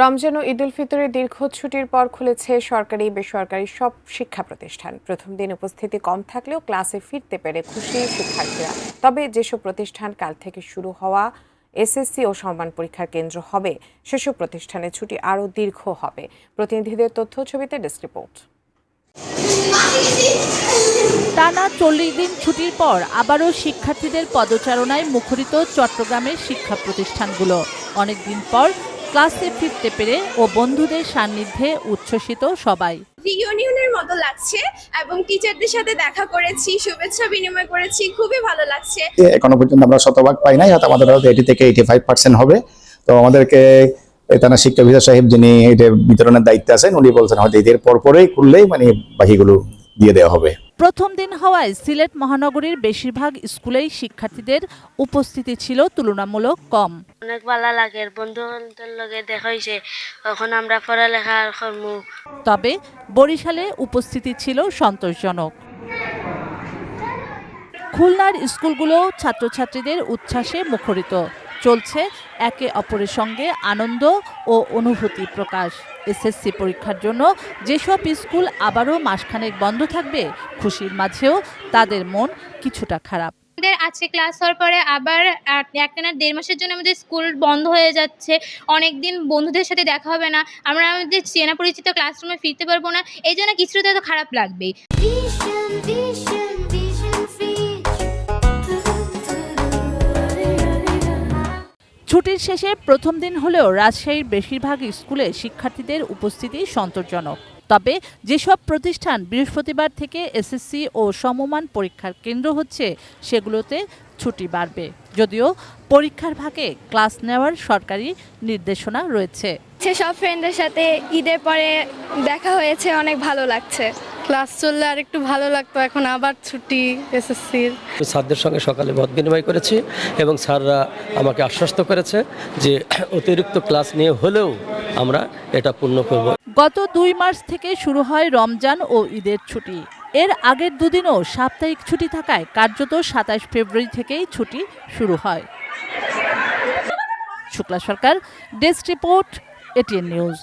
রমজান ও ঈদ উল ফিতরের দীর্ঘ ছুটির পর খুলেছে সরকারি বেসরকারি সব শিক্ষা প্রতিষ্ঠান। প্রথম দিন উপস্থিতি কম থাকলেও ক্লাসে ফিরতে পেরে খুশি শিক্ষার্থীরা। তবে যেসব প্রতিষ্ঠান কাল থেকে শুরু হওয়া এসএসসি ও সমমান পরীক্ষার কেন্দ্র হবে, সেসব প্রতিষ্ঠানে ছুটি আরও দীর্ঘ হবে। প্রতিনিধিদের তথ্য ছবিতে ডেস্ক রিপোর্ট। টানা 40 দিন ছুটির পর আবারও শিক্ষার্থীদের পদচারণায় মুখরিত চট্টগ্রামের শিক্ষা প্রতিষ্ঠানগুলো। অনেকদিন পর ক্লাসে ফিরতে পেরে ও বন্ধুদের সান্নিধ্যে উচ্ছ্বসিত সবাই। রিইউনিয়নের মতো লাগছে এবং টিচারদের সাথে দেখা করেছি, শুভেচ্ছা বিনিময় করেছি, খুবই ভালো লাগছে। এখনো পর্যন্ত আমরা শতভাগ পাই নাই, হয়তো আমাদের 80 থেকে 85% হবে। তো আমাদেরকে থানা শিক্ষা অফিসার সাহেব যিনি এটা বিতরণের দায়িত্বে আছেন, উনি বলছেন হয়তো এদের পরপরই খুললেই বাকিগুলো দিয়ে দেওয়া হবে। প্রথম দিন হওয়ায় সিলেট মহানগরীর বেশিরভাগ স্কুলেই শিক্ষার্থীদের উপস্থিতি ছিল তুলনামূলক কম। অনেক ভালো লাগে, বন্ধুদের লগে দেখা হয়েছে, তখন আমরা পড়ালেখা করব। তবে বরিশালে উপস্থিতি ছিল সন্তোষজনক। খুলনার স্কুলগুলো ছাত্রছাত্রীদের উচ্ছ্বাসে মুখরিত। চলছে একে অপরের সঙ্গে আনন্দ ও অনুভূতি প্রকাশ। এসএসসি পরীক্ষার জন্য যেসব স্কুল আবারও মাসখানেক বন্ধ থাকবে, খুশির মাঝেও তাদের মন কিছুটা খারাপ। আজকে ক্লাস হওয়ার পরে আবার একটানা 1.5 মাসের জন্য আমাদের স্কুল বন্ধ হয়ে যাচ্ছে। অনেকদিন বন্ধুদের সাথে দেখা হবে না, আমরা আমাদের চেনা পরিচিত ক্লাসরুমে ফিরতে পারবো না। এই জন্য কিছুটা তো খারাপ লাগবেই। ছুটির শেষে প্রথম দিন হলেও রাজশাহীর বেশিরভাগ স্কুলে শিক্ষার্থীদের উপস্থিতি সন্তোষজনক। তবে যেসব প্রতিষ্ঠান বৃহস্পতিবার থেকে এসএসসি ও সমমান পরীক্ষার কেন্দ্র হচ্ছে, সেগুলোতে ছুটি বাড়বে। যদিও পরীক্ষার ফাঁকে ক্লাস নেওয়ার সরকারি নির্দেশনা রয়েছে। সব ফ্রেন্ডের সাথে ঈদের পরে দেখা হয়েছে, অনেক ভালো লাগছে। ক্লাস চললে আর একটু ভালো লাগতো, এখন আবার ছুটি এসএসসির। স্যারদের সঙ্গে সকালে মত বিনিময় করেছি এবং স্যাররা আমাকে আশ্বস্ত করেছে যে অতিরিক্ত ক্লাস নিয়ে হলেও আমরা এটা পূর্ণ করব। গত 2 মার্চ থেকে শুরু হয় রমজান ও ঈদের ছুটি। এর আগের দুদিনও সাপ্তাহিক ছুটি থাকায় কার্যত 27 ফেব্রুয়ারি থেকেই ছুটি শুরু হয়। শুক্লা সরকার, ডেস্ক রিপোর্ট, এটিএন নিউজ।